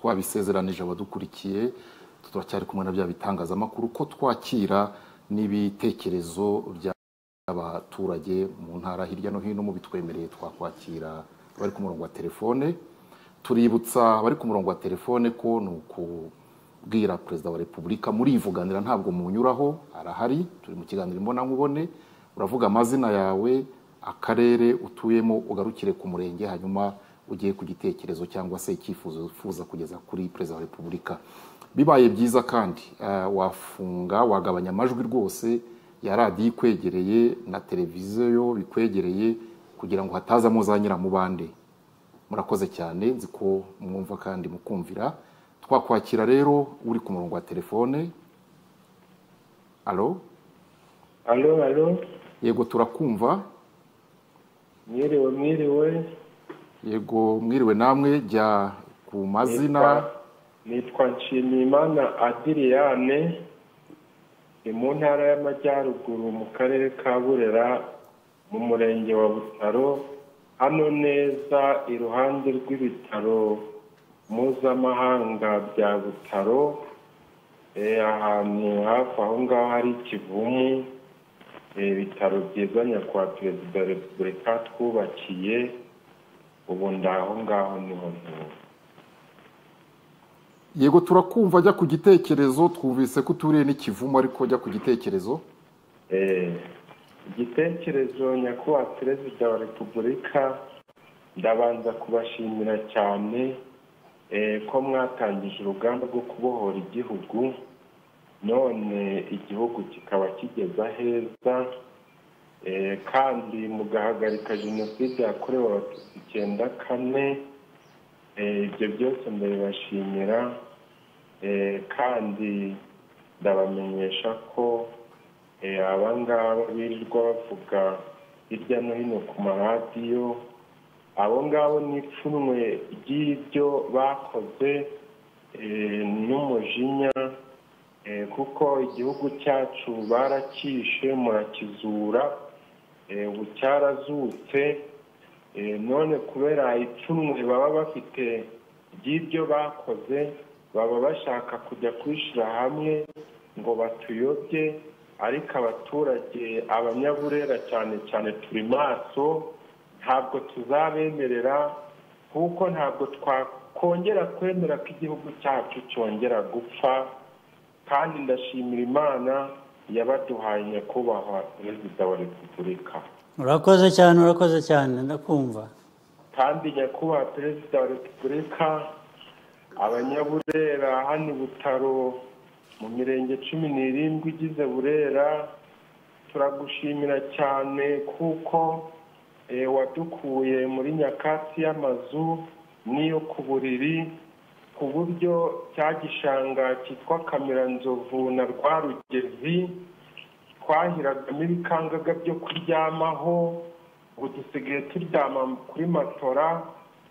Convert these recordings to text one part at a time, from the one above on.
twabisezeranije abadukurikiye turacyari kumwe na bya bitangazamakuru ko twakira n'ibitekerezo by'abaturage mu ntara hirya no hino mu bitwemereye twakwakira bari ku murongo wa telefone. Tuributsa bari ku murongo wa telefone ko nukubwira Perezida wa Repubulika muri ivuganira ntabwo munyuraho arahari, turi mu kiganiro mbona nkubone, uravuga amazina yawe, akarere utuyemo, ugarukire ku murenge, hanyuma ugiye ku gitekerezo cyangwa se icyifuzo ufuza kugeza kuri Perezida wa Repubulika. Bibaye byiza kandi wafunga wagabanya amajwi rwose ya radiyo ikwegereye na televiziyo bikwegereye kugira ngo hatazamo za nyiramubande. Murakoze cyane, nzi ko mwumva kandi mukumvira. Twakwakira rero uri ku murongo wa telefone. Allo? Allo? Yego turakumva. Mwiriwe. Yego mwiriwe namwe, jya ku mazina. Nitwa Nshimiyimana Adriane, mu ntara y'Amajyaruguru mu karere ka Burera mu murenge wa Butaro, hano neza iruhande rw'ibitaro mpuzamahanga bya Butaro, ahantu hafi aho ngaho hari Kivumu, ibitaro byiza nyakubahwa Perezida wa Repubulika twubakiye, ubu ndaho ngaho niho ntuye. Yego turakumva, jya ku gitekerezo. Twumvise ko uturiye n'Ikivumu ariko jya ku gitekerezo. Igitekerezo nyakubahwa Perezida wa Repubulika, ndabanza kubashimira cyane ko mwatangije urugamba rwo kubohora igihugu, none igihugu kikaba kigeza heza, kandi mugahagarika jenoside yakorewe Abatutsi 94. Ibyo byose ndabibashimira, kandi ndabamenyesha ko abangaba birirwa bavuga hirya no hino ku maradiyo, abo ngabo n'ipfunwe ry'ibyo bakoze n'umujinya, kuko igihugu cyacu barakishe murakizura, ubu cyarazutse, none kubera ipfunwe baba bafite ry'ibyo bakoze, baba bashaka kujya kwishyira hamwe ngo batuyobye, ariko abaturage abanyaburera cyane cyane turi maso, ntabwo tuzabemerera, kuko ntabwo twakongera kwemera ko igihugu cyacu cyongera gupfa. Kandi ndashimira Imana yabaduhaye nyakubahwa Perezida wa Repubulika. Urakoze cyane ndakumva. Kandi nyakubahwa Perezida wa Repubulika, abanyaburera hano Butaro mu mirenge 17 igize Burera, turagushimira cyane kuko wadukuye muri nyakatsi y'amazu n'iyo ku buriri, ku buryo cya gishanga cyitwa Kamiranzovu na Rwarugezi twahiragamo ibikangaga byo kuryamaho, ubu dusigaye turyama kuri matora,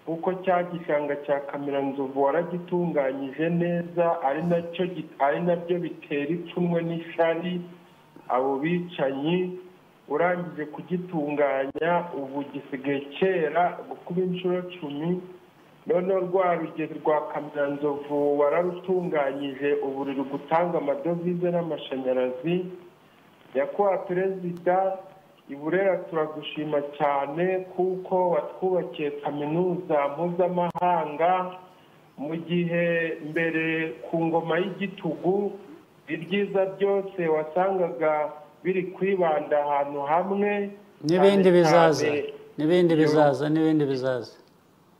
kuko cya gishanga cya Kamiranzovu waragitunganyije neza, ari nabyo bitera ipfunwe n'ishari abo bicanyi. Urangije kugitunganya, ubu gisigaye kera gukuba inshuro 10. None Rwarugezi rwa Kamiranzovu wararutunganyije, ubu ruri gutanga amadovize n'amashanyarazi. Nyakubahwa Perezida, i Burera turagushima cyane kuko watwubakiye kaminuza mpuzamahanga, mu gihe mbere ku ngoma y'igitugu ibyiza byose wasangaga biri kwibanda ahantu hamwe, n'ibindi bizaza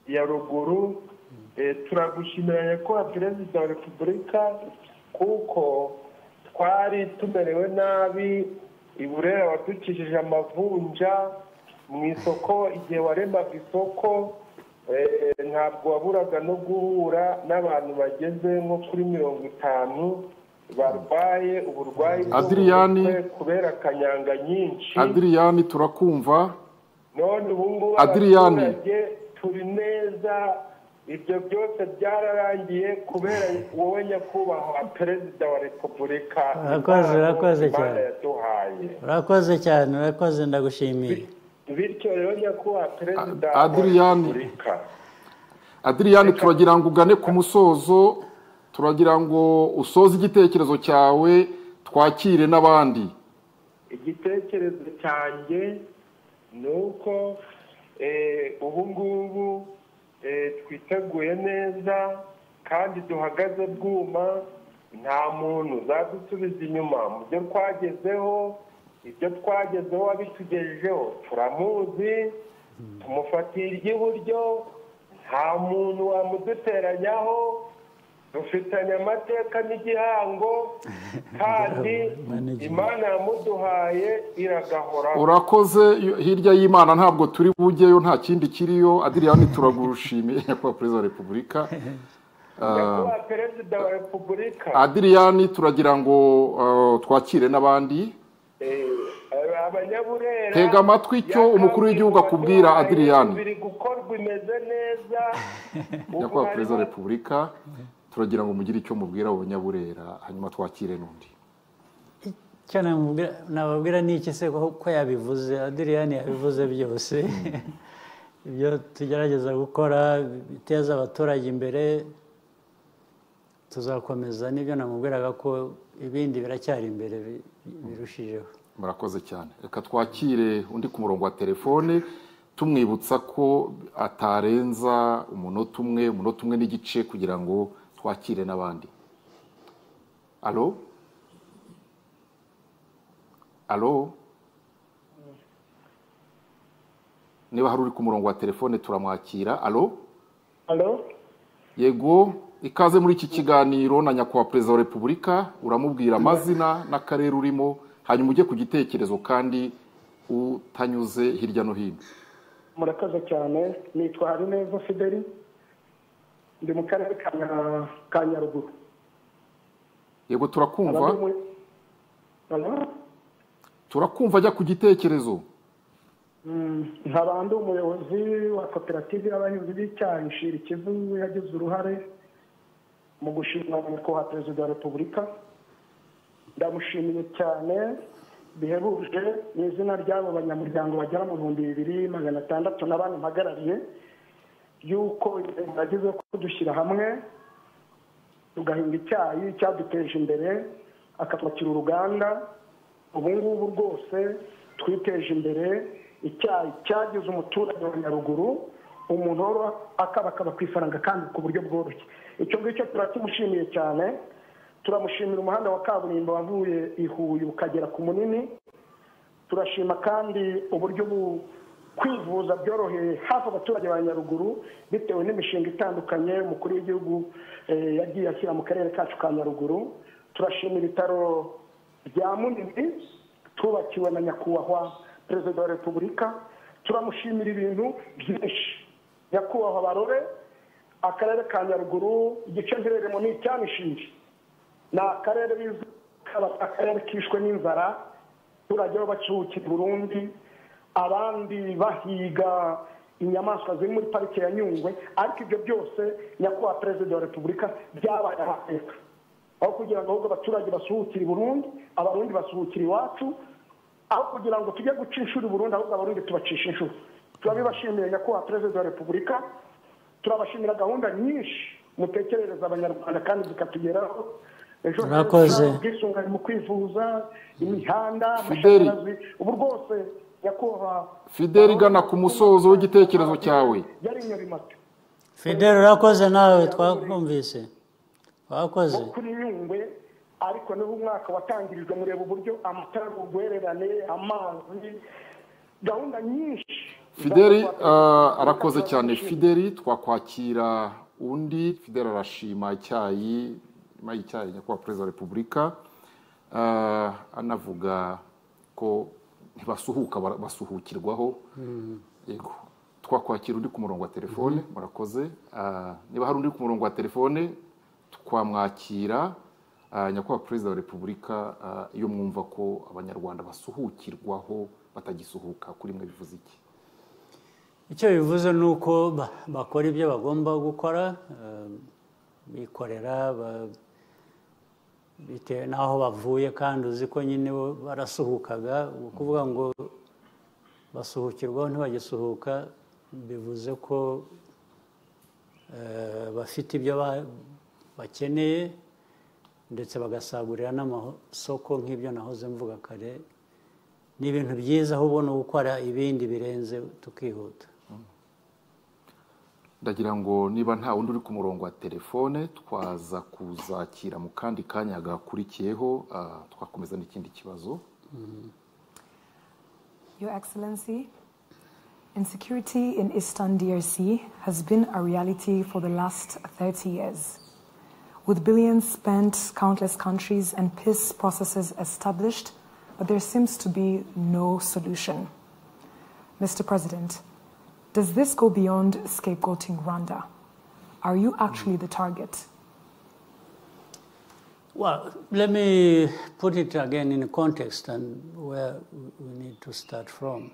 ya ruguru. Turagushimira nyakubahwa Perezida wa Repubulika kuko twari tumerewe nabi, i Burera wadukijije amavunja mu isoko. Igihe waremaga isoko ntabwo waburaga no guhura n'abantu bageze nko kuri 50 barwaye uburwayi kubera kanyanga nyinshi. Adriane turakumva. None ubu ngubu abaturage turi neza, ibyo byose byararangiye kubera wowe nyakubahwa Perezida wa Repubulika. Urakoze cyane, ndagushimiye. Bityo rero nyakubahwa Perezida Adriane, Adrian, turagira ngo ugane ku musozo, turagira ngo usoze igitekerezo cyawe, twakire n'abandi. Igitekerezo cyanjye ni uko ubu ngubu twiteguye neza kandi duhagaze bwuma, nta muntu uzadusubiza inyuma mu byo twagezeho. Ibyo twagezeho abitugejejeho turamuzi, tumufatiye iry'iburyo, nta muntu wamuduteranyaho, dufitanye amateka n'igihango kandi Imana yamuduhaye iragahoraho. Urakoze, hirya y'Imana ntabwo turi bujyeyo, nta kindi kiriyo. Adrian, turagushimiye kwa Perezida wa Repubulika. Nyakubahwa Perezida wa Repubulika. Adrian, turagira ngo twakire n'abandi. Abanyaburera, tega amatwi icyo umukuru w'igihugu akubwira. Adrian, biri gukorwa imeze neza. Nyakubahwa Perezida wa Repubulika, turagira ngo mugire icyo mubwira abanyaburera, hanyuma twakire n'undi. icyo nababwira ni iki se ko yabivuze? Adrian yabivuze byose. Ibyo tugerageza gukora biteza abaturage imbere tuzakomeza, n'ibyo namubwiraga ko ibindi biracyari imbere birushijeho. Murakoze cyane. Reka twakire undi ku murongo wa telefone, tumwibutsa ko atarenza umunota umwe n'igice kugira ngo twakire n'abandi. Alo? Alo? Niba hari uri ku murongo wa telefone turamwakira. Alo? Alo? Yego, ikaze muri iki kiganiro na Nyakubahwa Perezida wa Repubulika. Uramubwira amazina n'akarere urimo, hanyuma ujye ku gitekerezo kandi utanyuze hirya no hino. Murakoze cyane. Nitwa Harineza Fideli, ndi mu karere ka Nyaruguru. Yego, turakumva. Turakumva, ajya ku gitekerezo. Nkaba ndi umuyobozi wa koperative y'abahinzi b'icyayi Shira Ikivu, yagize uruhare mu gushimira Nyakubahwa Perezida wa Repubulika. Ndamushimiye cyane bihebuje mu izina ry'abo banyamuryango bagera mu 2600 n'abandi mpagarariye, yuko yagize ko dushyira hamwe tugahinga icyayi cyaduteje imbere, akatwakira uruganda. Ubu ngubu rwose twiteje imbere, icyayi cyagize umuturage wa Nyaruguru umuntu akaba ku ifaranga kandi ku buryo bworoshye. Icyo ngicyo turakimushimiye cyane. Turamushimira umuhanda wa kaburimbo wavuye i Huye ukagera ku Munini. Turashima kandi uburyo kwivuza byoroheye hafi abaturage ba Nyaruguru bitewe n'imishinga itandukanye umukuru w'igihugu yagiye ashyira mu karere kacu ka Nyaruguru. Turashima ibitaro bya Munini tubakiwe na Nyakubahwa Perezida wa Repubulika. Turamushimira ibintu byinshi. Nyakubahwa Barore, akarere ka Nyaruguru igice mpereremo ni icyanishinje, ni akarere kishwe n'inzara, abaturage bacuhukira Burundi, abandi bahiga inyamaswa ziri muri parike ya Nyungwe. Ariko ibyo byose Nyakubahwa Perezida wa Repubulika byabaye amateka, aho kugira ngo ahubwo abaturage basuhukire Burundi, abarundi basuhukire iwacu, aho kugira ngo tujye guca inshuro Burundi, ahubwo abarundi tubacisha inshuro. Turabibashimiye Nyakubahwa Perezida wa Repubulika. Turabashimira gahunda nyinshi mutekerereza abanyarwanda kandi zikatugeraho. Murakoze. Ubwisungane mu kwivuza, imihanda, amashanyarazi. Ubu rwose Nyakubahwa Fideli, gana ku musozo w'igitekerezo cyawe. Fideli, urakoze nawe, twakumvise. Wakoze. Kuri Nyungwe, ariko n'ubu umwaka watangirijwe mureba uburyo amatara y'urwererane, amazi, gahunda nyinshi. Fideli arakoze cyane. Fideli, twakwakira undi. Fideli arashima icyayi, nyuma y'icyayi Nyakubahwa Perezida wa Repubulika anavuga ko ntibasuhuka basuhukirwaho. Yego, twakwakira undi ku murongo wa telefone. Murakoze. Niba hari undi ku murongo wa telefone twamwakira. Nyakubahwa Perezida wa Repubulika, iyo mwumva ko abanyarwanda basuhukirwaho batagisuhuka, kuri mwe bivuze iki? Icyo bivuze ni uko bakora ibyo bagomba gukora, bikorera bitewe n'aho bavuye, kandi uzi ko nyine barasuhukaga. Ukuvuga ngo basuhukirwaho ntibagisuhuka bivuze ko bafite ibyo bakeneye ndetse bagasagurira n'amasoko nk'ibyo nahoze mvuga kare. Ni ibintu byiza ahubwo no gukora ibindi birenze tukihuta. Ndagira ngo niba nta wundi uri ku murongo wa telefone twaza kuzakira mu kandi kanya gakurikiyeho twakomeza n'ikindi kibazo. Your Excellency, insecurity in Eastern DRC has been a reality for the last 30 years. With billions spent, countless countries and peace processes established, but there seems to be no solution. Mr. President, does this go beyond scapegoating Rwanda? Are you actually the target? Well, let me put it again in context and where we need to start from.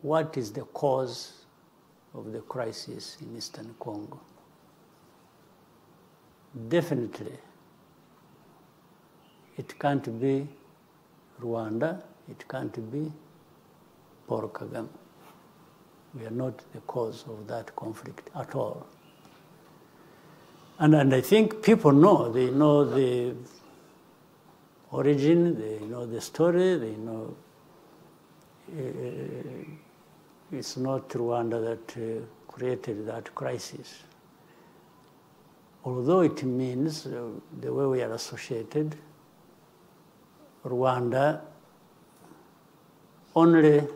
What is the cause of the crisis in Eastern Congo? Definitely, it can't be Rwanda, it can't be Paul Kagame. We are not the cause of that conflict at all. And I think people know, they know the origin, they know the story, they know it's not Rwanda that created that crisis. Although it means, the way we are associated, Rwanda only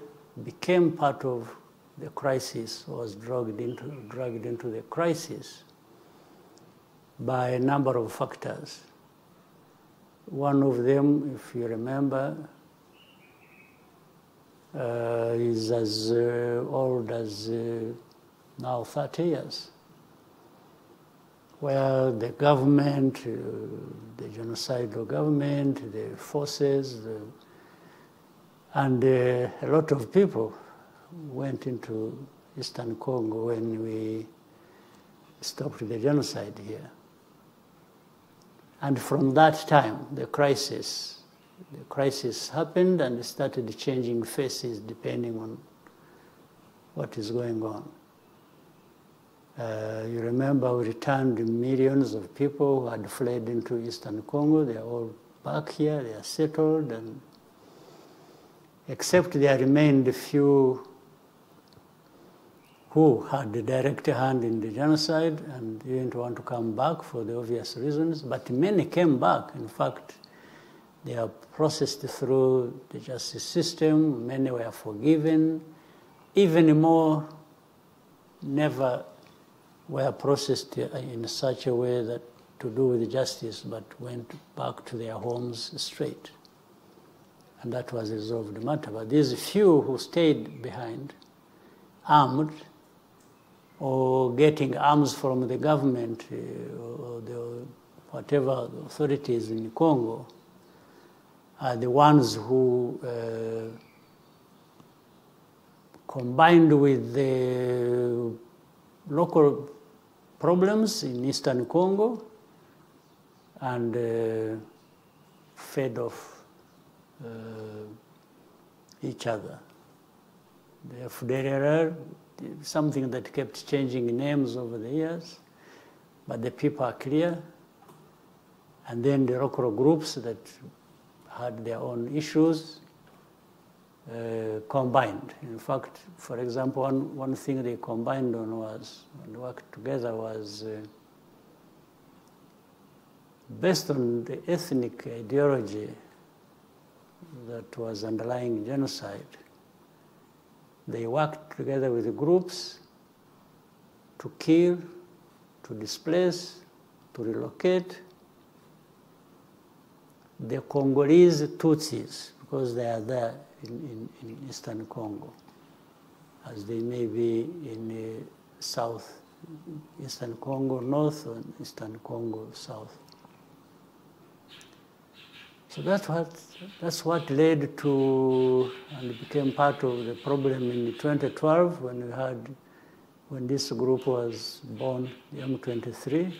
became part of the crisis, was dragged into the crisis by a number of factors. One of them, if you remember, is as old as now 30 years, where the government, the genocidal government, the forces, and a lot of people went into Eastern Congo when we stopped the genocide here. And from that time, the crisis happened and started changing faces depending on what is going on. You remember we returned millions of people who had fled into Eastern Congo. They are all back here, they are settled, and except there remained a few who had a direct hand in the genocide and didn't want to come back for the obvious reasons, but many came back. In fact, they are processed through the justice system, many were forgiven, even more never were processed in such a way that to do with justice, but went back to their homes straight. And that was resolved the matter. But these few who stayed behind, armed, or getting arms from the government or the whatever authorities in Congo, are the ones who, combined with the local problems in Eastern Congo, and fed off each other. The FDLR, something that kept changing names over the years, but the people are clear. And then the local groups that had their own issues combined. In fact, for example, one thing they combined on was, and worked together was based on the ethnic ideology that was underlying genocide. They worked together with the groups to kill, to displace, to relocate the Congolese Tutsis, because they are there in Eastern Congo, as they may be in South Eastern Congo North or Eastern Congo South. So that's what led to and became part of the problem in 2012 when this group was born, the M23,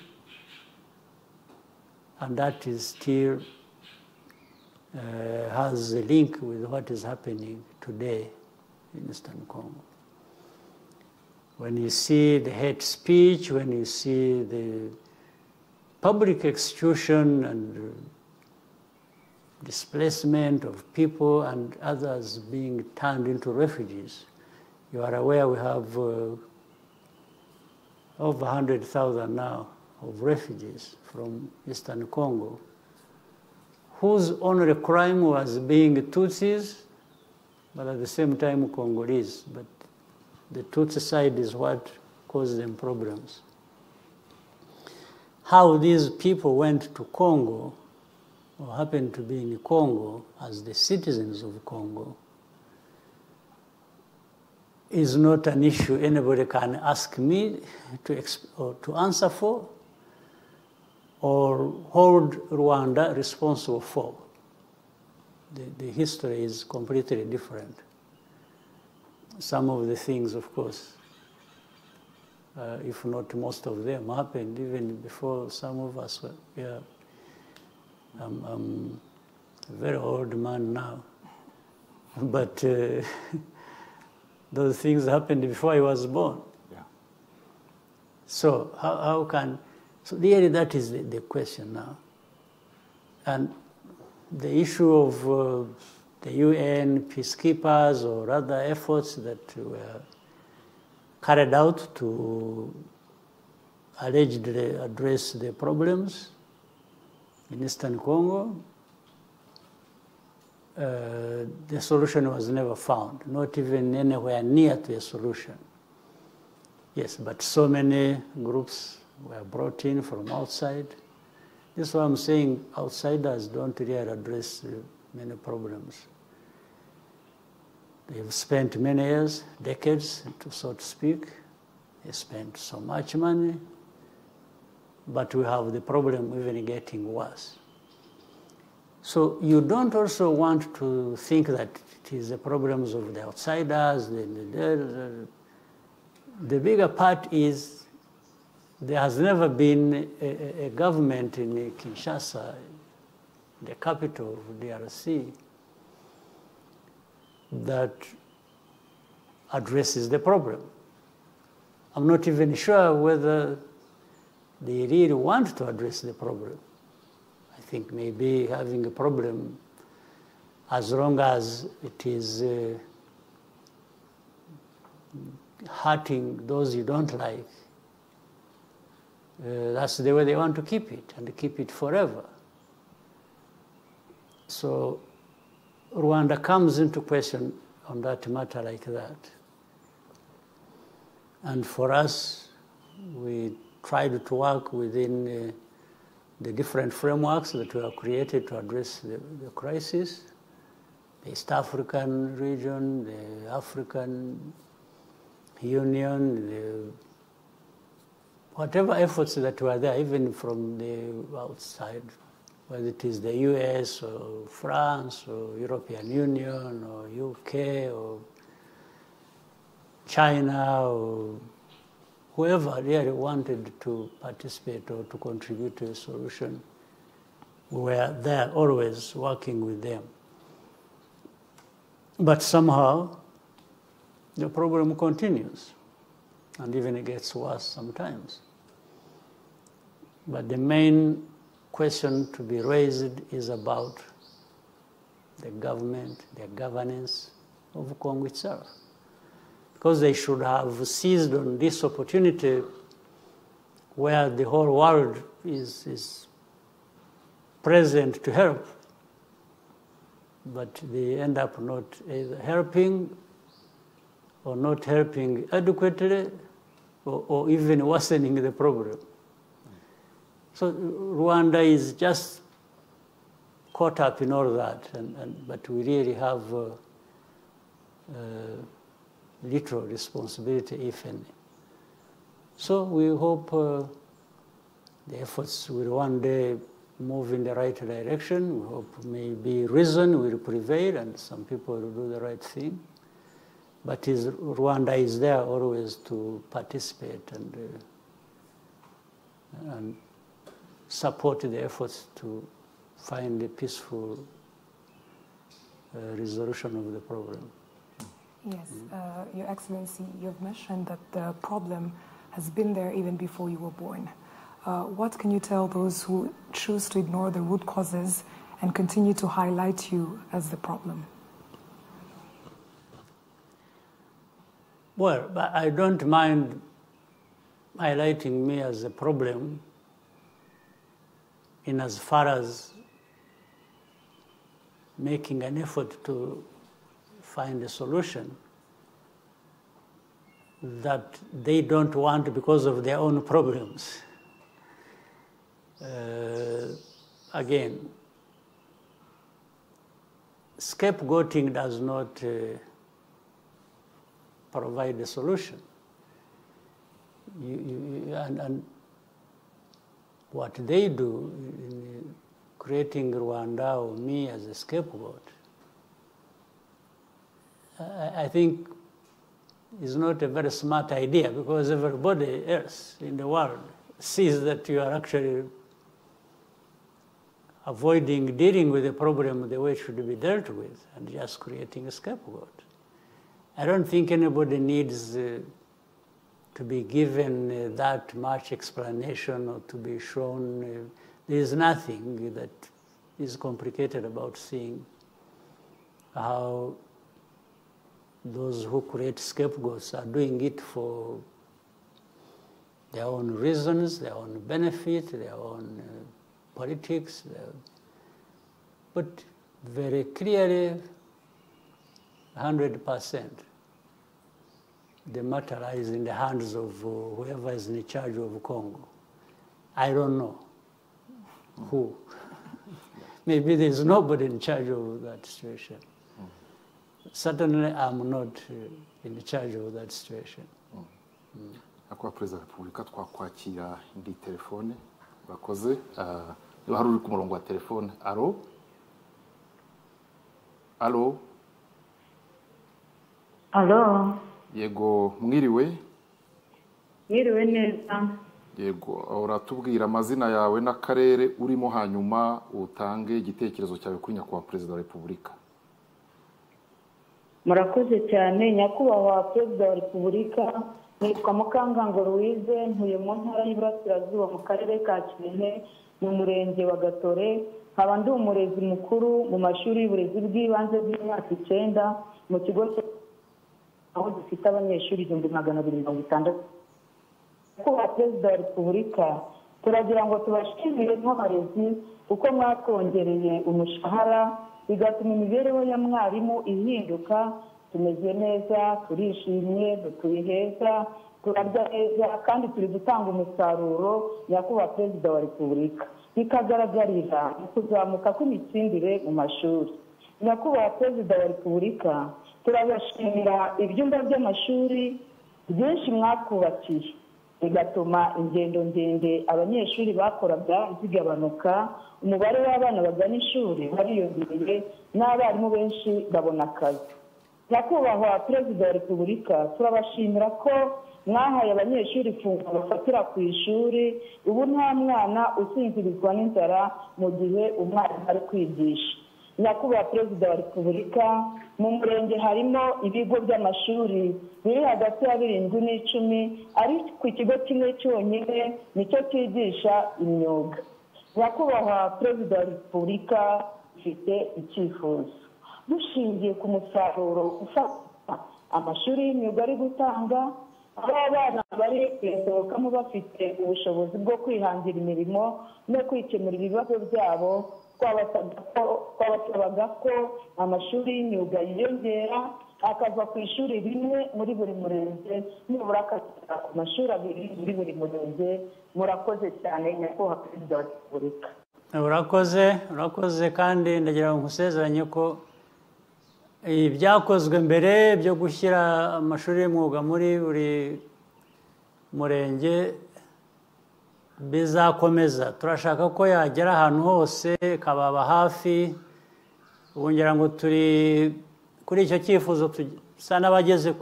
and that is still has a link with what is happening today in Eastern Congo. when you see the hate speech, when you see the public execution and displacement of people and others being turned into refugees, you are aware we have over 100,000 now of refugees from Eastern Congo, whose only crime was being Tutsis, but at the same time Congolese. But the Tutsi side is what caused them problems. How these people went to Congo, or happened to be in Congo as the citizens of Congo, is not an issue anybody can ask me to answer for, or hold Rwanda responsible for. The history is completely different. Some of the things, of course, if not most of them, happened even before some of us were here. I'm a very old man now, but those things happened before I was born. Yeah. So how can, so really that is the question now. And the issue of the UN peacekeepers or other efforts that were carried out to allegedly address the problems in Eastern Congo, the solution was never found, not even anywhere near to a solution. Yes, but so many groups were brought in from outside. This is why I'm saying outsiders don't really address many problems. They've spent many years, decades, so to speak. They spent so much money, but we have the problem even getting worse. So you don't also want to think that it is the problems of the outsiders. The bigger part is there has never been a government in Kinshasa, the capital of DRC, that addresses the problem. I'm not even sure whether they really want to address the problem. I think maybe having a problem, as long as it is hurting those you don't like, that's the way they want to keep it, and keep it forever. So Rwanda comes into question on that matter like that. And for us, we tried to work within the different frameworks that were created to address the crisis, the East African region, the African Union, whatever efforts that were there, even from the outside, whether it is the US or France or European Union or UK or China or whoever really wanted to participate or to contribute to a solution, we were there always working with them. But somehow the problem continues, and even it gets worse sometimes. But the main question to be raised is about the government, the governance of Congo itself. Because they should have seized on this opportunity where the whole world is present to help, but they end up not either helping or not helping adequately or even worsening the problem. So Rwanda is just caught up in all that, but we really have little responsibility, if any. So we hope the efforts will one day move in the right direction. We hope maybe reason will prevail and some people will do the right thing. But Rwanda is there always to participate and support the efforts to find a peaceful resolution of the problem. Yes, Your Excellency, you've mentioned that the problem has been there even before you were born. What can you tell those who choose to ignore the root causes and continue to highlight you as the problem? Well, I don't mind highlighting me as a problem in as far as making an effort to find a solution that they don't want because of their own problems. Again, scapegoating does not provide a solution. And what they do in creating Rwanda or me as a scapegoat, I think is not a very smart idea, because everybody else in the world sees that you are actually avoiding dealing with the problem the way it should be dealt with and just creating a scapegoat. I don't think anybody needs to be given that much explanation or to be shown. There is nothing that is complicated about seeing how those who create scapegoats are doing it for their own reasons, their own benefit, their own politics. But very clearly, 100%, the matter lies in the hands of whoever is in charge of Congo. I don't know who. Maybe there's nobody in charge of that situation. Certainly, I'm not in charge of that situation. Akwa Perezida wa Repubulika twakwakira indi telefone bakoze niba hari uri ku murongo wa telefone. Alo alo alo yego mwiriwe mwiriwe neza yego uratubwira amazina yawe n'akarere urimo hanyuma utange igitekerezo cyawe kuri nyakubahwa Perezida wa Repubulika. murakoze cyane nyakubahwa Perezida wa Repubulika. Nitwa Mukangango Louise, ntuye mu ntara y'Iburasirazuba mu karere ka Kirehe mu murenge wa Gatore. Nkaba ndi umurezi mukuru mu mashuri y'uburezi bw'ibanze bw'imyaka 9 mu kigo aho dufite abanyeshuri 260. Nyakubahwa Perezida wa Repubulika, turagira ngo tubashimire nk'abarezi uko mwatwongereye umushahara bigatuma imibereho ya mwarimu ihinduka. Tumeze neza, turishimye, dutuye heza, turarya neza kandi turi gutanga umusaruro. Nyakubahwa Perezida wa Repubulika, bikagaragarira mu kuzamuka kw'imitsindire mu mashuri. Nyakubahwa Perezida wa Repubulika, turabashimira ibyumba by'amashuri byinshi mwatwubakiye bigatuma ingendo ndende abanyeshuri bakoraga zigabanuka, umubare w'abana bagana ishuri wariyongereye n'abarimu benshi babona akazi. Nyakubahwa Perezida wa Repubulika, turabashimira ko mwahaye abanyeshuri ifunguro bafatira ku ishuri. Ubu nta mwana usinzirizwa n'inzara mu gihe umwarimu ari kwigisha. Nyakubahwa Perezida wa Repubulika, mu murenge harimo ibigo by'amashuri biri hagati ya 7 n'10, ariko ku kigo kimwe cyonyine nicyo cyigisha imyuga. Nyakubahwa Perezida wa Repubulika, ufite icyifuzo dushingiye ku musaruro ufata amashuri y'imyuga ari gutanga, aho abana bari kwisohokamo bafite ubushobozi bwo kwihangira imirimo no kwikemura ibibazo byabo. Twabasabaga ko amashuri y'imyuga yiyongera akava ku ishuri rimwe muri buri murenge, nibura akagera ku mashuri 2 muri buri murenge. Murakoze cyane Nyakubahwa Perezida wa Repubulika. Urakoze kandi ndagira ngo nkusezeranye ko ibyakozwe mbere byo gushyira amashuri y'umwuga muri buri murenge bizakomeza. Turashaka ko yagera ahantu hose, kababa hafi. Ubu ngira ngo turi kuri icyo cyifuzo tusa n'abageze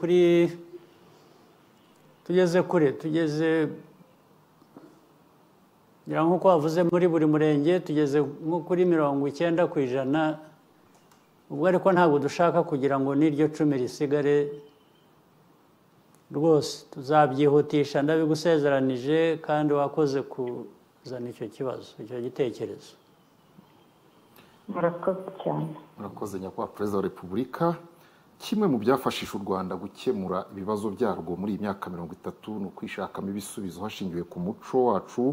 tugeze ngira nk'uko bavuze muri buri murenge tugeze nko kuri 90% ubwo ariko ntabwo dushaka kugira ngo n'iryo 10 risigare rwose tuzabyihutisha ndabigusezeranije kandi wakoze kuzana icyo kibazo icyo gitekerezo. murakoze cyane. murakoze nyakubahwa perezida wa repubulika. Kimwe mu byafashije u Rwanda gukemura ibibazo byarwo muri iyi myaka 30 ni ukwishakamo ibisubizo hashingiwe ku muco wacu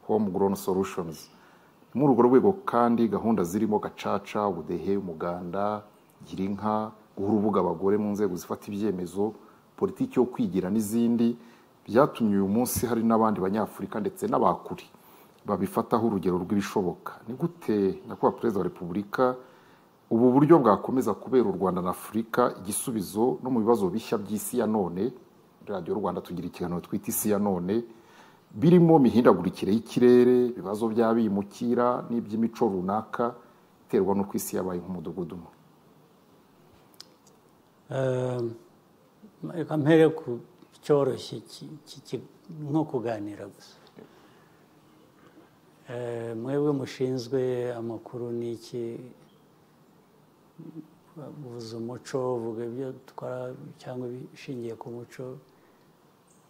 homegrown solutions. Muri urwo rwego kandi gahunda zirimo gacaca, ubudehe, umuganda, girinka, guha urubuga abagore mu nzego zifata ibyemezo, politiki yo kwigira n'izindi byatumye uyu munsi hari n'abandi banyafurika ndetse n'abakuri babifataho urugero rw'ibishoboka. Ni gute nyakubahwa perezida wa repubulika ubu buryo bwakomeza kubera u Rwanda na Afurika igisubizo no mu bibazo bishya by'isi ya none? Radio Rwanda tugira ikiganiro twita isi ya none birimo mihindagurikire y'ikirere, ibibazo by'abimukira n'iby'imico runaka iterwa no kwisi yabaye nk'umudugudu. Reka mpere ku cyoroshye nko kuganira gusa. Mwebwe mushinzwe amakuru n'iki uvuze umuco uvuga ibyo twara cyangwa bishingiye ku muco,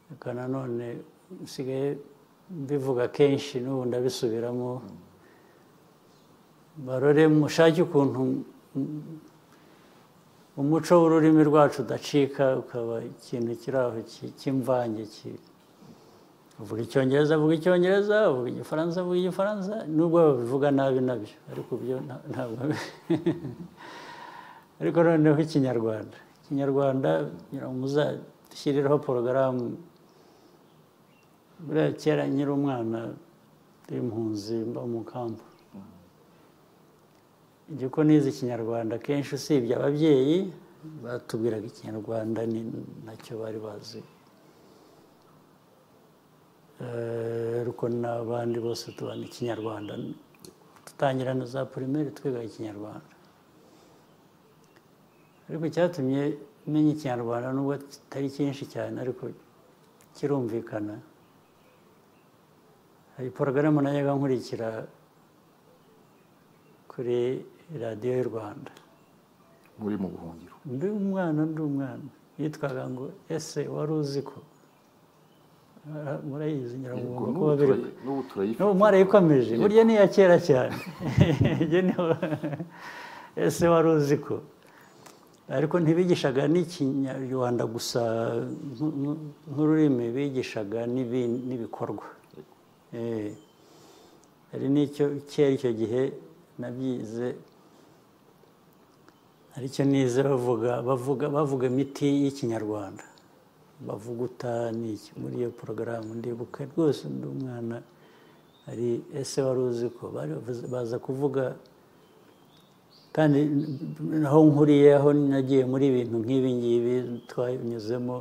reka nanone nsigaye mbivuga kenshi n'ubu ndabisubiramo, barore mushake ukuntu umuco w'ururimi rwacu udacika ukaba ikintu kiri aho cy'imvange. Uvuga icyongereza avuga icyongereza, uvuga igifaransa avuga igifaransa, nubwo babivuga nabi nabyo ariko byo ntabwo ariko noneho ikinyarwanda muzashyiriraho porogaramu. Buriya kera nkiri umwana w'impunzi mba mu kampu, ko nize ikinyarwanda kenshi usibye ababyeyi batubwiraga ikinyarwanda nacyo bari bazi, ariko n'abandi bose tubana ikinyarwanda dutangira na za primaire twiga ikinyarwanda. Ariko cyatumye menya ikinyarwanda nubwo kitari cyinshi cyane ariko kirumvikana. Hari porogaramu najyaga nkurikira kuri radiyo y'u Rwanda muri mu buhungiro, ndi umwana yitwaga ngo ese wari uzi ko, murayizi nyiragongo ko babiri n'ubu mwarayikomeje, burya ni iya kera cyane ese wari uzi ko, ariko ntibigishaga n'ikinyarwanda gusa nk'ururimi, bigishaga n'ibikorwa. Hari n'icyo kera icyo gihe nabyize, aricyo nize bavuga imiti y'ikinyarwanda, bavuguta n'iki muri iyo porogaramu. Ndibuka rwose ndi umwana, hari ese wari uzi ko baza kuvuga, kandi aho nkuriye aho nagiye muri ibintu nk'ibi ngibi twanyuzemo,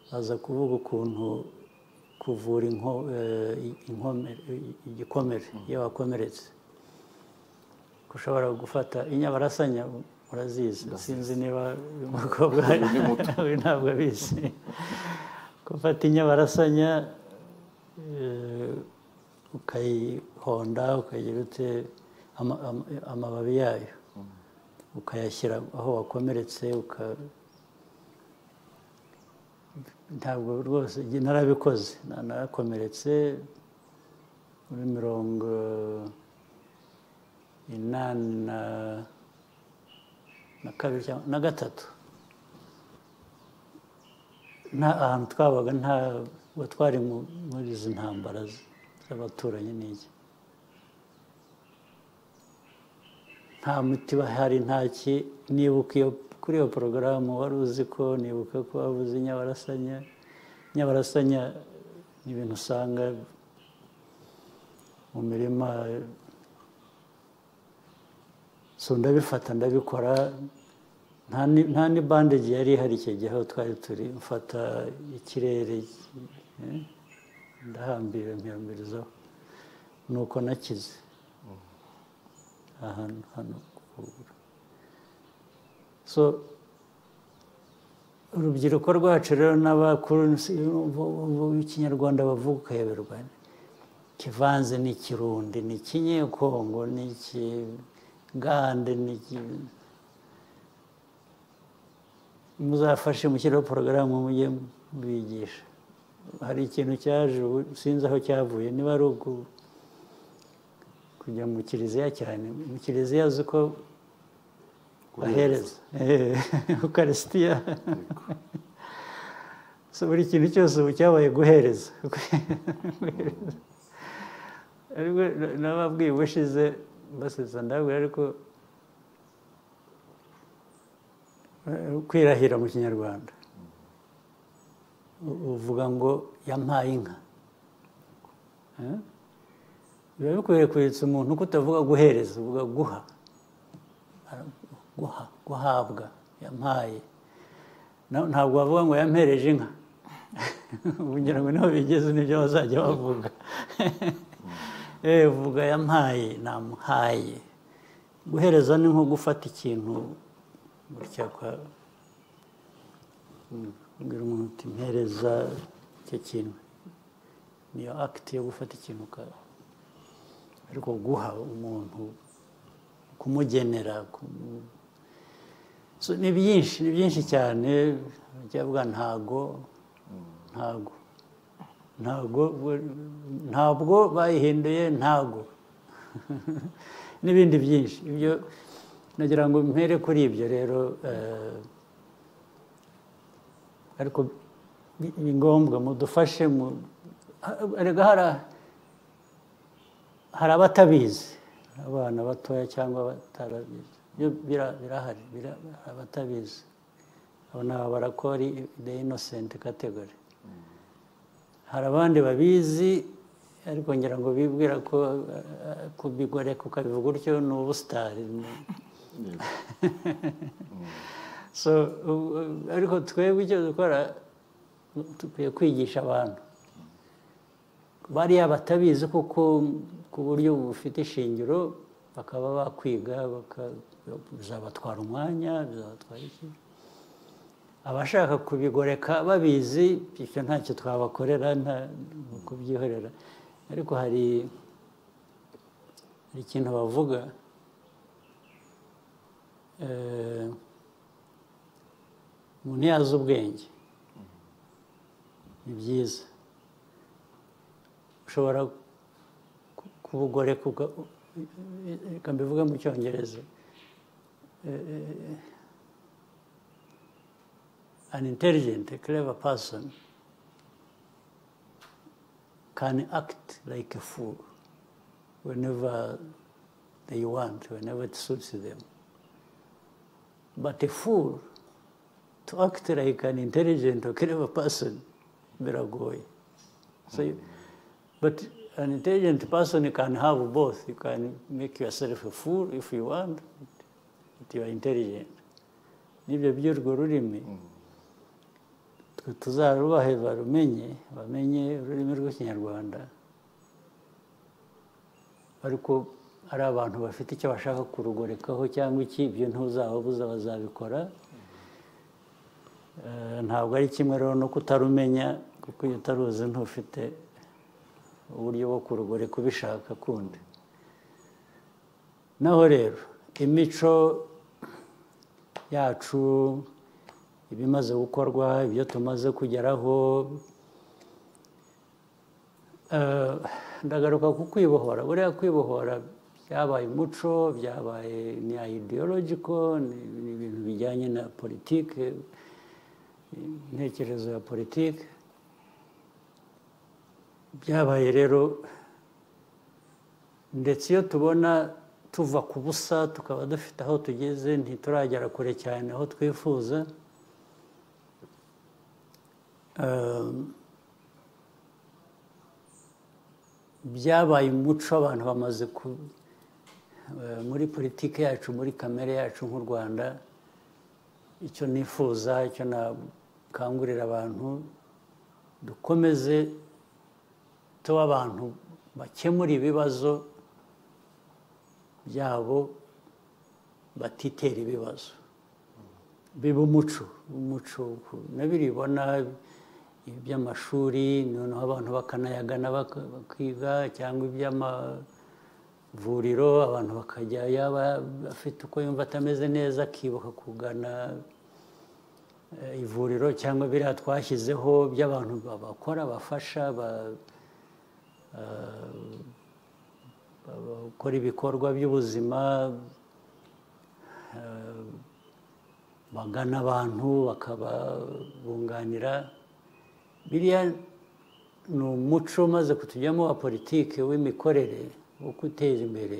baza kuvuga ukuntu kuvura igikomere iyo wakomeretse, ushobora gufata inyabarasanya, urazizi, sinzi niba uyu mukobwa we ntabwo abizi, gufata inyabarasanya ukayihonda, ukagira ute amababi yayo ukayashyira aho wakomeretse, ntabwo rwose narabikoze, narakomeretse muri 1983. nta ahantu twabaga, ntabwo twari muri izi ntambara z'abaturanyi n'iki, nta miti bahari, ntaki. Nibuka kuri iyo porogaramu wari uzi ko, nibuka ko wabuze inyabarasanya ni ibintu usanga mu mirima, so ndabifata ndabikora, nta ni bandage yari ihari icyo gihe aho twari turi, mfata ikirere ndahambira mpiyambirizaho, nuko nakize ahantu hano kuvura. So urubyiruko rwacu rero n'abakuru ikinyarwanda bavuga ukayoberwa, kivanze n'ikirundi, n'ikinyekongo, gande muzafashe mushyiraho porogaramu mujye mubigisha hari ikintu cyaje sinzi aho cyavuye niba ari kujya mu kiliziya cyane mu kiliziya uzi ko bahereza ukarisitiya so buri kintu cyose ubu cyabaye guhereza ariko nababwiye ubushize basetsa ndabwira ariko kwirahira mu kinyarwanda uvuga ngo yampaye inka biba bikwiye kwitsa umuntu ko utavuga guhereza uvuga guhabwa yampaye ntabwo bavuga ngo yampereje inka kugira ngo niho bigeze n'ibyo bazajya bavuga vuga yampaye namuhaye guhereza ni nko gufata ikintu gutya kubwira umuntu uti mpereza icyo kintu niyo akiti yo gufata ikintu ariko guha umuntu kumugenera ni byinshi cyane byavuga ntabwo bayihinduye ntago n'ibindi byinshi ibyo nagira ngo mpere kuri ibyo rero ariko ni ngombwa mudufashe hari abatabizi abana batoya cyangwa batarabizi birahari abatabizi abo ni abarakora the innocent category hari abandi babizi ariko ngira ngo bibwira ko kubigoreka ukabivuga utyo ni ubusitari so ariko twebwe icyo dukora dukwiye kwigisha abantu bariya batabizi kuko ku buryo bufite ishingiro bakaba bakwiga bizabatwara umwanya bizabatwara iki abashaka kubigoreka babizi icyo ntacyo twabakorera nta kubyihorera ariko hari ikintu bavuga umuntu yazi ubwenge ni byiza ushobora kubugoreka reka mbivuge mu cyongereza an intelligent, a clever person can act like a fool whenever they want, whenever it suits them. But a fool, to act like an intelligent or clever person, biragoye. So, but an intelligent person can have both. You can make yourself a fool if you want, but you are intelligent. Nibyo by'urwo rurimi tuzarubahe bamenye ururimi rw'ikinyarwanda ariko ari abantu bafite icyo bashaka kurugorekaho cyangwa iki ibyo ntuzababuza bazabikora ntabwo ari kimwe rero no kutarumenya kuko iyo utaruzi ntufite uburyo bwo kurugoreka ubishaka kundi naho rero imico yacu ibimaze gukorwa ibyo tumaze kugeraho ndagaruka ku kwibohora buriya kwibohora byabaye umuco byabaye ni ideological ni ibintu bijyanye na politike intekerezo ya politike byabaye rero ndetse iyo tubona tuva ku busa tukaba dufite aho tugeze ntituragera kure cyane aho twifuza byabaye umuco abantu bamaze muri politiki yacu muri kamere yacu nk'u Rwanda icyo nifuza icyo nakangurira abantu dukomeze tuba abantu bakemura ibibazo byabo batitera ibibazo biba umuco nabiribona iby'amashuri, noneho abantu bakanayagana bakiga, cyangwa ivuriro abantu bakajya yaba afite uko yumva atameze neza akibuka kugana ivuriro cyangwa biriya twashyizeho by'abantu bakora bafasha bakora ibikorwa by'ubuzima bagana abantu bakababunganira biriya ni umuco umaze kutujyamo wa politiki w'imikorere wo guteza imbere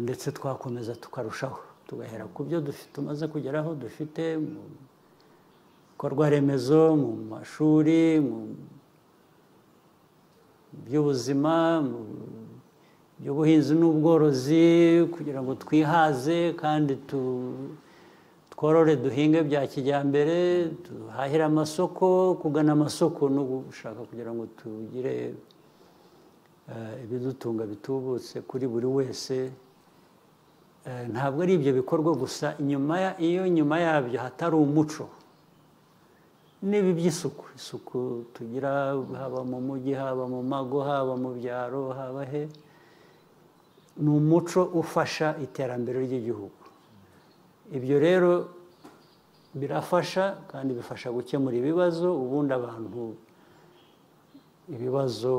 ndetse twakomeza tukarushaho tugahera ku byo tumaze kugeraho dufite mu bikorwa remezo mu mashuri mu by'ubuzima mu by'ubuhinzi n'ubworozi kugira ngo twihaze kandi tworore duhinge bya kijyambere duhahire amasoko kugana amasoko no gushaka kugira ngo tugire ibidutunga bitubutse kuri buri wese ntabwo ari ibyo bikorwa gusa iyo nyuma yabyo hatari umuco n'ibi by'isuku isuku tugira haba mu mujyi haba mu mago haba mu byaro haba he ni umuco ufasha iterambere ry'igihugu ibyo rero birafasha kandi bifasha gukemura ibibazo ubundi abantu ibibazo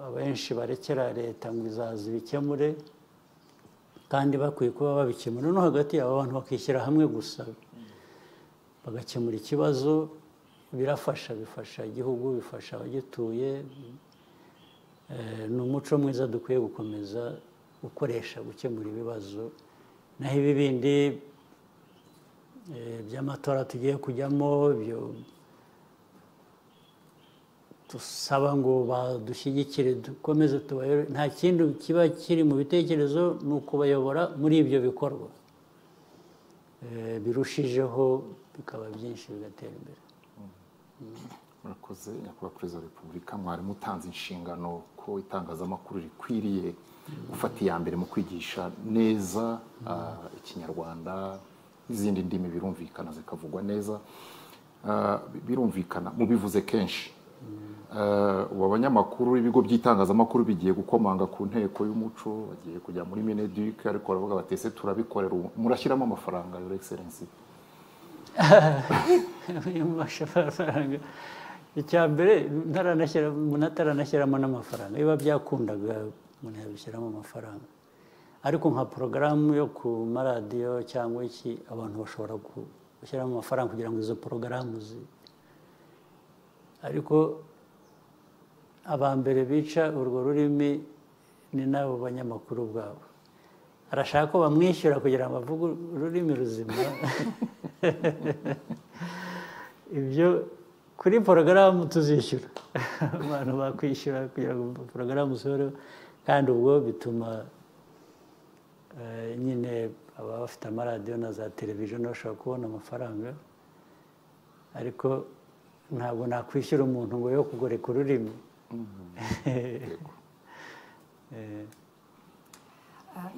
abenshi barekera leta ngo izaza ibikemure kandi bakwiye kuba babikemura no hagati y'abo bantu bakishyira hamwe gusa bagakemura ikibazo birafasha bifasha igihugu bifasha abagituye ni umuco mwiza dukwiye gukomeza gukoresha gukemura ibibazo naho ibi bindi by'amatora tugiye kujyamo byo dusaba ngo badushyigikire dukomeze tubayobore nta kindi kiba kiri mu bitekerezo ni ukubayobora muri ibyo bikorwa birushijeho bikaba byinshi bigatera imbere murakoze nyakubahwa perezida wa repubulika mwari mutanze inshingano ko itangazamakuru rikwiriye gufata iya mbere mu kwigisha neza ikinyarwanda n'izindi ndimi birumvikana zikavugwa neza birumvikana mubivuze kenshi ubu abanyamakuru ibigo by'itangazamakuru bigiye gukomanga ku nteko y'umuco bagiye kujya muri mineduc ariko baravuga batese turabikorera murashyiramo amafaranga your excellency icya mbere ntaranashyiramo n'amafaranga biba byakundaga umuntu yabishyiramo amafaranga ariko nka porogaramu yo ku maradiyo cyangwa iki abantu bashobora gushyiramo amafaranga kugira ngo izo porogaramu ariko abambere bica urwo rurimi ni n'abo banyamakuru ubwabo arashaka ko bamwishyura kugira ngo avuge ururimi ruzima ibyo kuri porogaramu tuzishyura abantu bakwishyura kugira ngo porogaramu usohoreho kandi ubwo bituma nyine ababa bafite amaradiyo na za televiziyo bashobora kubona amafaranga ariko ntabwo nakwishyura umuntu ngo yo kugoreka ururimi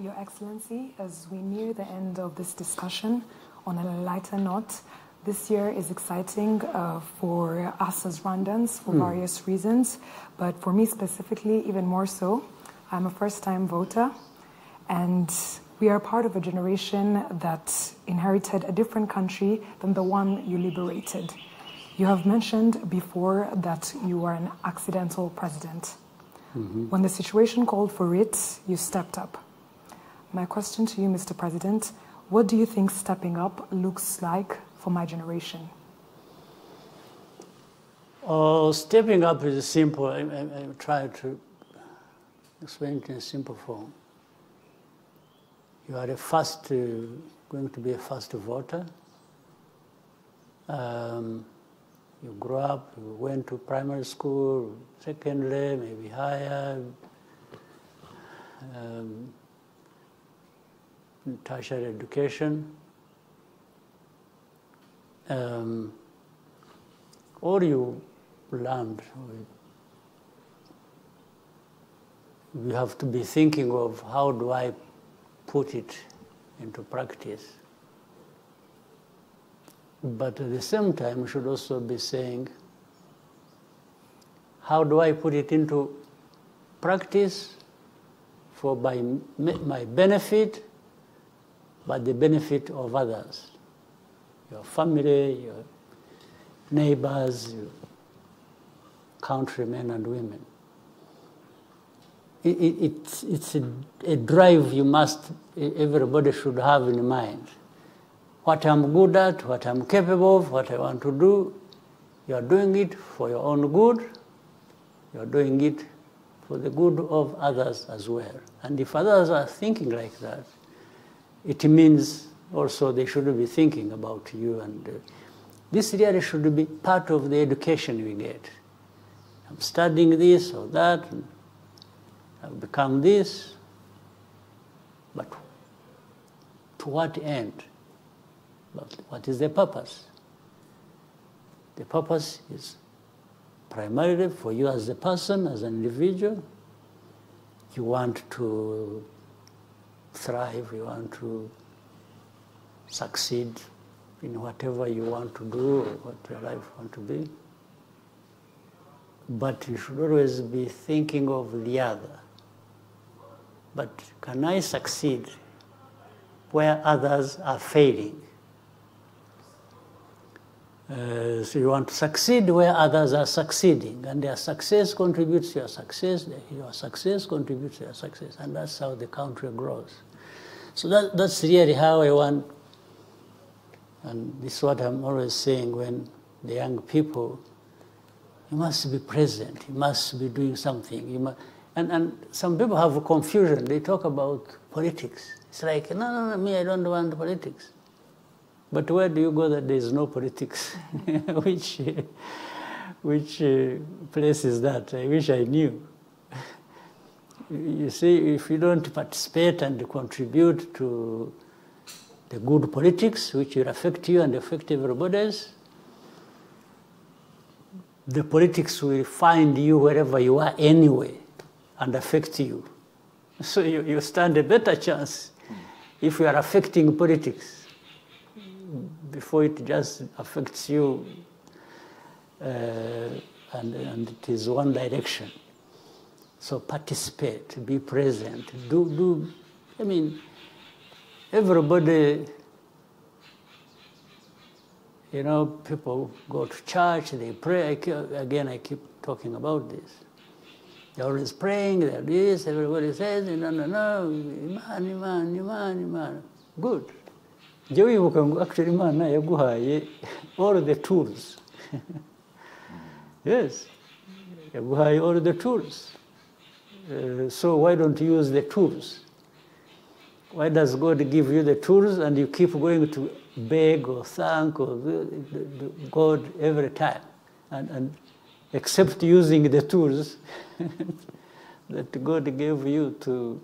Your Excellency, as we near the end of this discussion, on a lighter note, this year is exciting for us as Rwandans for various reasons, but for me specifically, even more so. I'm a first-time voter, and we are part of a generation that inherited a different country than the one you liberated. You have mentioned before that you were an accidental president. When the situation called for it, you stepped up. My question to you, Mr. President, what do you think stepping up looks like for my generation? Stepping up is simple. I try to explain it in a simple form. You are going to be a first voter. You grew up, you went to primary school, secondary, maybe higher, tertiary education. All you learned, you have to be thinking of how do I put it into practice. But at the same time, we should also be saying, how do I put it into practice for my benefit, but the benefit of others, your family, your neighbors, your countrymen and women. It's a drive everybody should have in mind. What I'm good at, what I'm capable of, what I want to do, you're doing it for your own good, you're doing it for the good of others as well. And if others are thinking like that, it means also they should be thinking about you. And this really should be part of the education we get. I'm studying this or that, and I've become this, but to what end? But what is the purpose? The purpose is primarily for you as a person, as an individual. You want to thrive, you want to succeed in whatever you want to do or what your life wants to be. But you should always be thinking of the other. But can I succeed where others are failing? So you want to succeed where others are succeeding, and their success contributes to your success contributes to your success, and that's how the country grows. So that's really how I want, and this is what I'm always saying when the young people, you must be present, you must be doing something. And some people have confusion, they talk about politics. It's like, no, me, I don't want politics. But where do you go that there is no politics? Which place is that? I wish I knew. You see, if you don't participate and contribute to the good politics, which will affect you and affect everybody else, the politics will find you wherever you are anyway and affect you. So you stand a better chance if you are affecting politics before it just affects you and it is one direction. So participate, be present, I mean, everybody, you know, people go to church, they pray. I keep talking about this. They're always praying, they're this, everybody says, no, Iman. Good. Actually, Imana yaguhaye all the tools. Yes, yaguhaye all the tools. So why don't you use the tools? Why does God give you the tools and you keep going to beg or thank or God every time? And except using the tools that God gave you to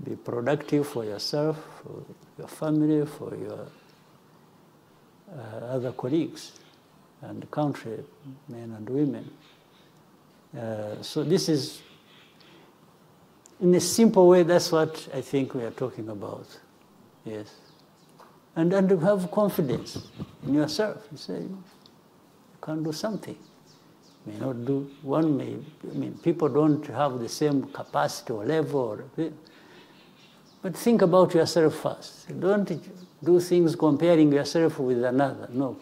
be productive for yourself, for your family, for your other colleagues and country, men and women. So this is, in a simple way, that's what I think we are talking about. Yes. And have confidence in yourself. You say, you can do something. May not do, people don't have the same capacity or level, but think about yourself first. Don't do things comparing yourself with another, no.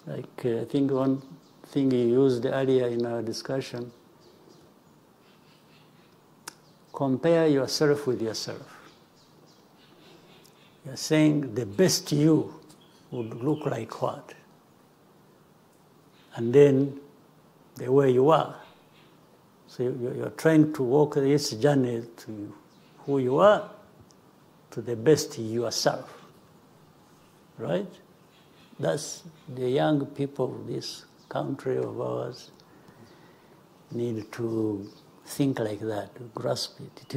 Like, I think one thing you used earlier in our discussion, compare yourself with yourself. You're saying the best you would look like what? And then the way you are. So you're trying to walk this journey to who you are, to the best yourself. Right? That's the young people of this country of ours need to think like that, to grasp it.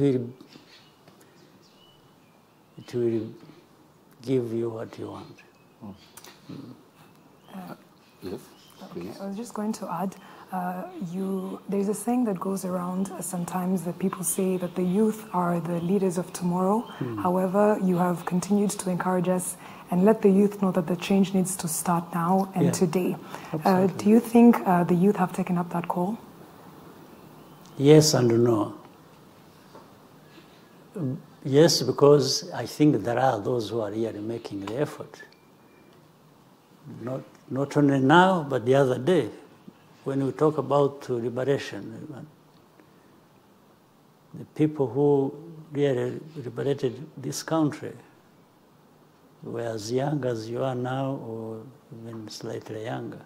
It will give you what you want. Yes, please. Okay, I was just going to add, there's a saying that goes around sometimes that people say that the youth are the leaders of tomorrow. However, you have continued to encourage us and let the youth know that the change needs to start now and today. Do you think the youth have taken up that call? Yes and no. Yes, because I think there are those who are really making the effort. Not only now, but the other day, when we talk about liberation, the people who really liberated this country were as young as you are now, or even slightly younger.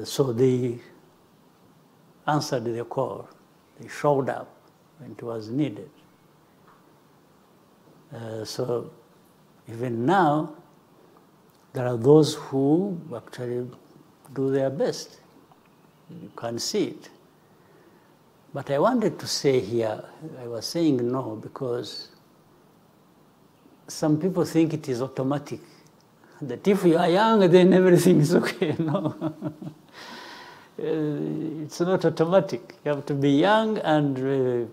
So they answered the call. They showed up when it was needed. So even now, there are those who actually do their best. You can see it. But I wanted to say here, I was saying no because some people think it is automatic. That if you are young, then everything is okay. No. It's not automatic. You have to be young and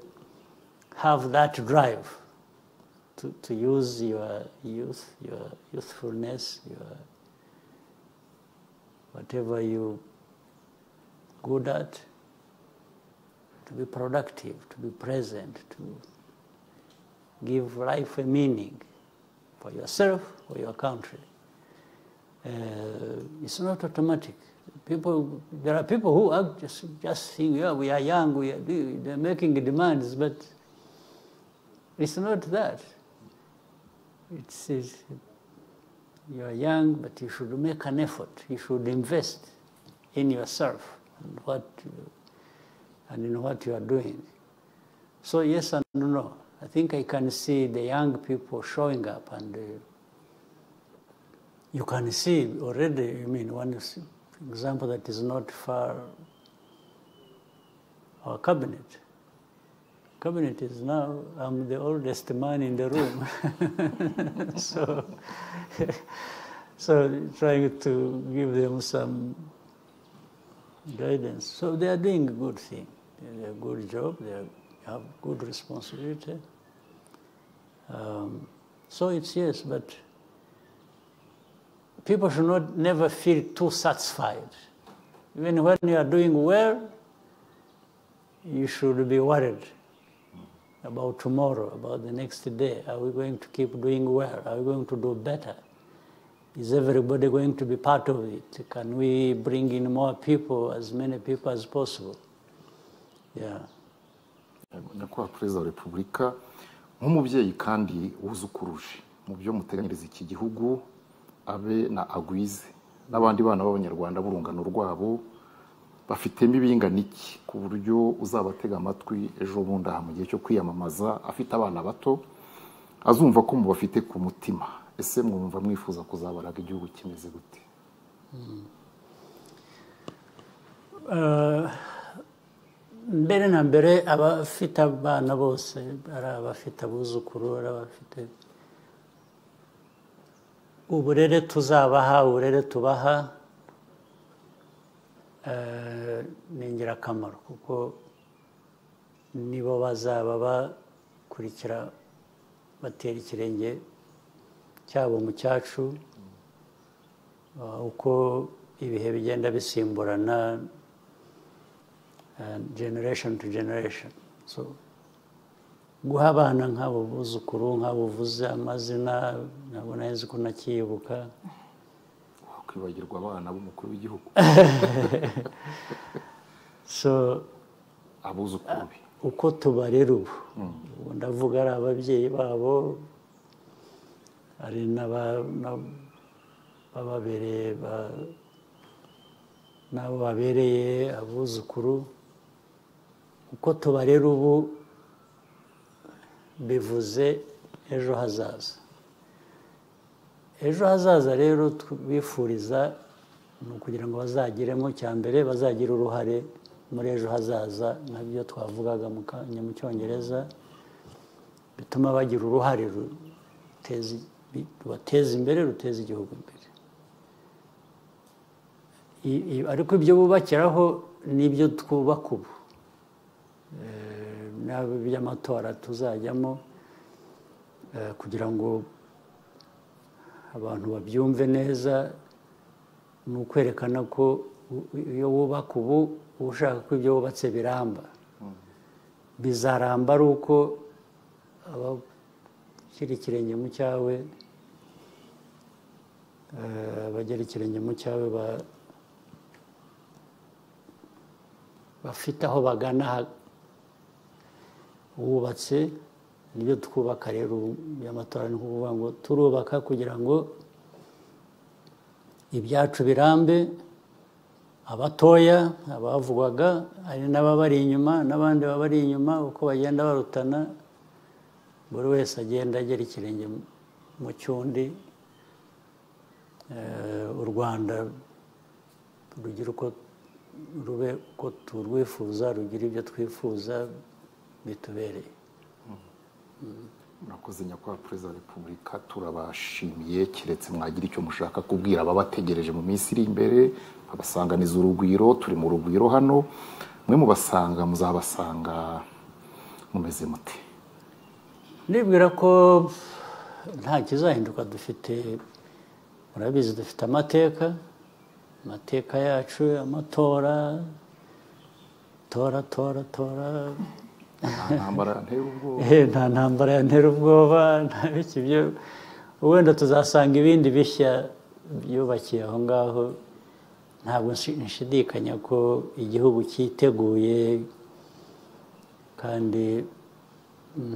have that drive to use your youth, your youthfulness, your whatever you're good at, to be productive, to be present, to give life a meaning for yourself, for your country. It's not automatic. There are people who are just think, yeah, we are young, they're making demands, but it's not that. It's you are young, but you should make an effort. You should invest in yourself and in what you are doing. So yes and no. I think I can see the young people showing up, and you can see already, I mean, one example that is not far, our cabinet. Cabinet is now, I'm the oldest man in the room. so trying to give them some guidance. So they are doing a good thing. They do a good job. They have good responsibility. So it's yes, but people should never feel too satisfied. Even when you are doing well, you should be worried about tomorrow, about the next day. Are we going to keep doing well? Are we going to do better? Is everybody going to be part of it? Can we bring in more people, as many people as possible? Yeah. Nyakubahwa Perezida wa Repubulika, nk'umubyeyi kandi wuzukuruje mu byo muteganyiriza iki gihugu, abe na agwize n'abandi bana b'abanyarwanda b'urungano rwabo bafitemo ibingana iki ku buryo uzabatega amatwi ejo bundi aha mu gihe cyo kwiyamamaza afite abana bato azumva ko mubafite ku mutima. Ese mwumva mwifuza kuzabaraga igihugu kimeze gute? Mbere na mbere abafite abana bose, ari abafite abuzukuru, ari abafite uburere tuzabaha, uburere tubaha ni ingirakamaro kuko nibo bazaba bakurikira batera ikirenge cyabo mu cyacu, uko ibihe bigenda bisimburana generation to generation. So guha abana nk'abo buzukuru, nk'abo uvuze amazina nabona nzi ko nakibuka, kwibagirwa abana b'umukuru w'igihugu. So abuzukuru uko tubarera ubu, ndavuga ari ababyeyi babo, ari n'ababereye n'abo babereye abuzukuru, uko tubarera ubu bivuze ejo hazaza. Ejo hazaza rero bifuriza ni ukugira ngo bazagiremo cya mbere, bazagira uruhare muri ejo hazaza, nabyo twavugaga mu cyongereza, bituma bagira uruhare rubateza imbere, ruteza igihugu imbere. Ariko ibyo bubakiraho n'ibyo twubaka ubu, by'amatora tuzajyamo, kugira ngo abantu babyumve neza, ni ukwerekana ko iyo wubaka ubu uba ushaka ko ibyo wubatse biramba. bizaramba ari uko abashyira ikirenge mu cyawe bagera ikirenge mu cyawe bafite aho bagana wubatse nibyo twubaka rero y'amatora ni ukuvuga ngo turubaka kugira ngo ibyacu birambe abatoya abavugwaga hari n'ababari inyuma n'abandi babari inyuma uko bagenda barutana buri wese agenda agera ikirenge mu cyundi u Rwanda rugira uko rube ko turwifuza rugira ibyo twifuza bitubereye. Murakoze nyakubahwa Perezida wa Repubulika, turabashimiye kiretse mwagira icyo mushaka kubwira ababategereje mu minsi iri imbere babasanganiza urugwiro. Turi mu rugwiro hano, mwe mubasanga muzabasanga mumeze muti? Nibwira ko nta kizahinduka, dufite murabizi dufite amateka yacu, amatora tora nta ntambara yantera ubwoba nta biki byo. Wenda tuzasanga ibindi bishya byubakiye aho ngaho. Ntabwo nshidikanya ko igihugu cyiteguye kandi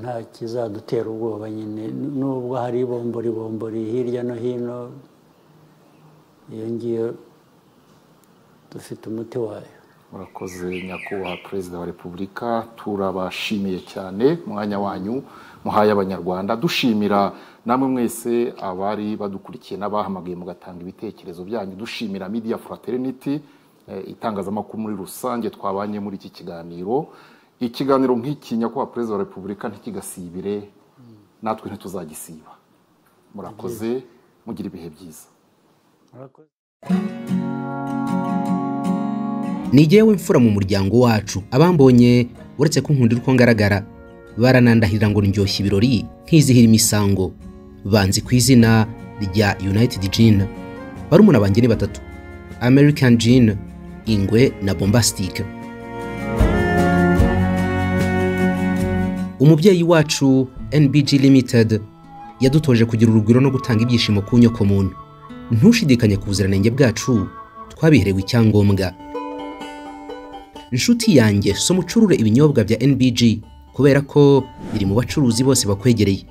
nta kizadutera ubwoba nyine, nubwo hari bombori hirya no hino, iyo ngiyo dufite umuti wayo. Murakoze nyakubahwa Perezida wa Repubulika, turabashimiye cyane umwanya wanyu muhaye abanyarwanda. Dushimira namwe mwese abari badukurikiye n'abahamagaye mugatanga ibitekerezo byanyu. Dushimira Media Fraternity, itangazamakuru muri rusange twabanye muri iki kiganiro. Ikiganiro nk'iki nyakubahwa Perezida wa Repubulika ntikigasibire, natwe ntituzagisiba. Murakoze, mugira ibihe byiza. Nigewe mfura mu muryango wacu, abambonye uretse ko nkundira uko ngaragara baranandahirira ngo ndyoshye ibirori nkizihira imisango. Banzi ku izina rya United Gene, barumuna banjye ni batatu: American Gene, Ingwe na Bombastic. Umubyeyi wacu NBG Limited yadutoje kugira urugwiro no gutanga ibyishimo ku nyoko muntu. Ntushidikanye ku buziranenge bwacu, twabiherewe icyangombwa. Inshuti yanjye, so mucurure ibinyobwa bya NBG kubera ko biri mu bacuruzi bose bakwegereye.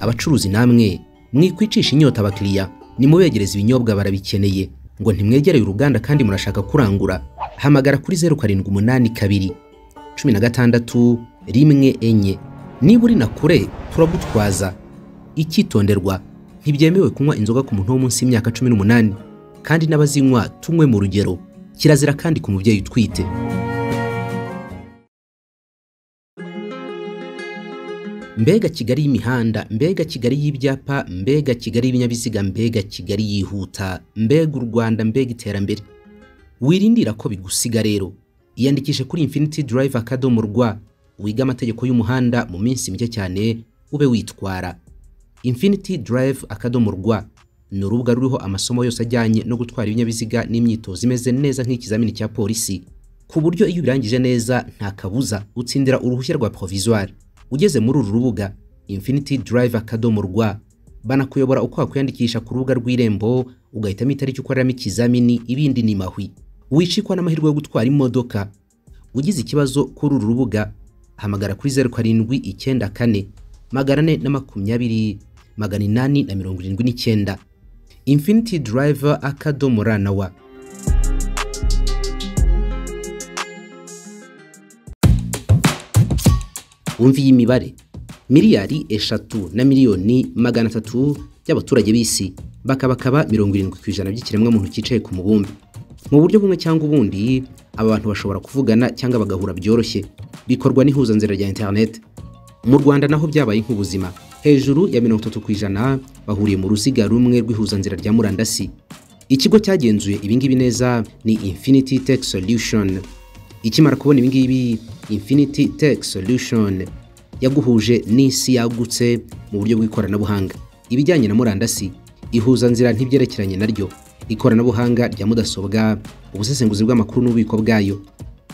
Abacuruzi namwe mwikwicisha inyota abakiriya, nimubegereza ibinyobwa barabikeneye. Ngo ntimwegereye uruganda kandi murashaka kurangura, hamagara kuri 0782 16 14. Niba uri na kure turagutwaza. Icyitonderwa, ntibyemewe kunywa inzoga ku muntu wo munsi y'imyaka 18, kandi n'abazinywa tunywe mu rugero. Kirazira kandi ku mubyeyi utwite. Mbega Kigali y'imihanda, mbega Kigali y'ibyapa, mbega Kigali y'ibinyabiziga, mbega Kigali yihuta, mbega u Rwanda, mbega iterambere. Wirindira ko bigusiga rero. Iyandikishe kuri Infinity Drive Academy Rwa, wiga amategeko y'umuhanda mu minsi mike cyane ube witwara. Infinity Drive Academy Rwa ni urubuga ruriho amasomo yose ajyanye no gutwara ibinyabiziga n'imyitozo imeze neza nk'ikizamini cya polisi, ku buryo iyo birangije neza nta kabuza utsindira uruhushya rwa provisoire. Ugeze muri uru rubuga Infinity Drive Academy Rwa, banakuyobora uko wakwiyandikisha ku rubuga rw'Irembo, ugahitamo itariki ukoreramo ikizamini, ibindi ni mahwi. Wicikwa n'amahirwe yo gutwara imodoka. Ugize ikibazo kuri uru rubuga, hamagara kuri 0794 420 879. Infinity Drive Academy Rwa. Umviye imibare: miliyari 3 na miliyoni 300 y'abaturage b'isi, bakabakaba 70% by'ikiremwa muntu kicaye ku mubumbe. Mu buryo bumwe cyangwa ubundi, aba bantu bashobora kuvugana cyangwa bagahura byoroshye, bikorwa n'ihuzanzira rya internet. Mu Rwanda naho byabaye nk'ubuzima, hejuru ya 30% bahuriye mu ruziga rumwe rw'ihuzanzira rya murandasi. Ikigo cyagenzuye ibingibi neza ni Infinity Tech Solution. Ikimara kubona ibingibi, Infinity Tech Solution yaguhuje n'isi yagutse mu buryo bw'ikoranabuhanga. Ibijyanye na murandasi, ihuzanzira ntibyerekeranye naryo, ikoranabuhanga rya mudasobwa, ubusesenguzi bw'amakuru n'ububiko bwayo,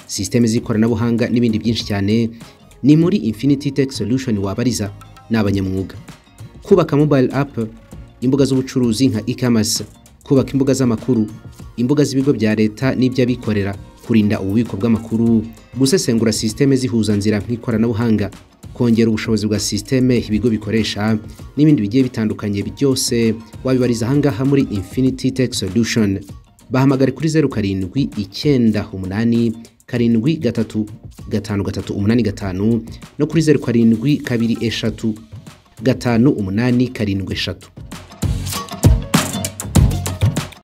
systeme z'ikoranabuhanga n'ibindi byinshi cyane ni muri Infinity Tech Solution wabariza n'abanyamwuga. Kubaka mobile app, imbuga z'ubucuruzi nka e-commerce, kubaka imbuga z'amakuru, imbuga z'ibigo bya leta n'iby'abikorera, kurinda ububiko bw'amakuru, gusesengura systeme zihuza nzira nk'ikoranabuhanga, kongera ubushobozi bwa systeme ibigo bikoresha n'ibindi bigiye bitandukanye byose wabibariza hangaha muri Infinity Tech Solution. Bahamagare kuri 07-7-3-5-3-5 no kuri 07-2-3-5-8-7.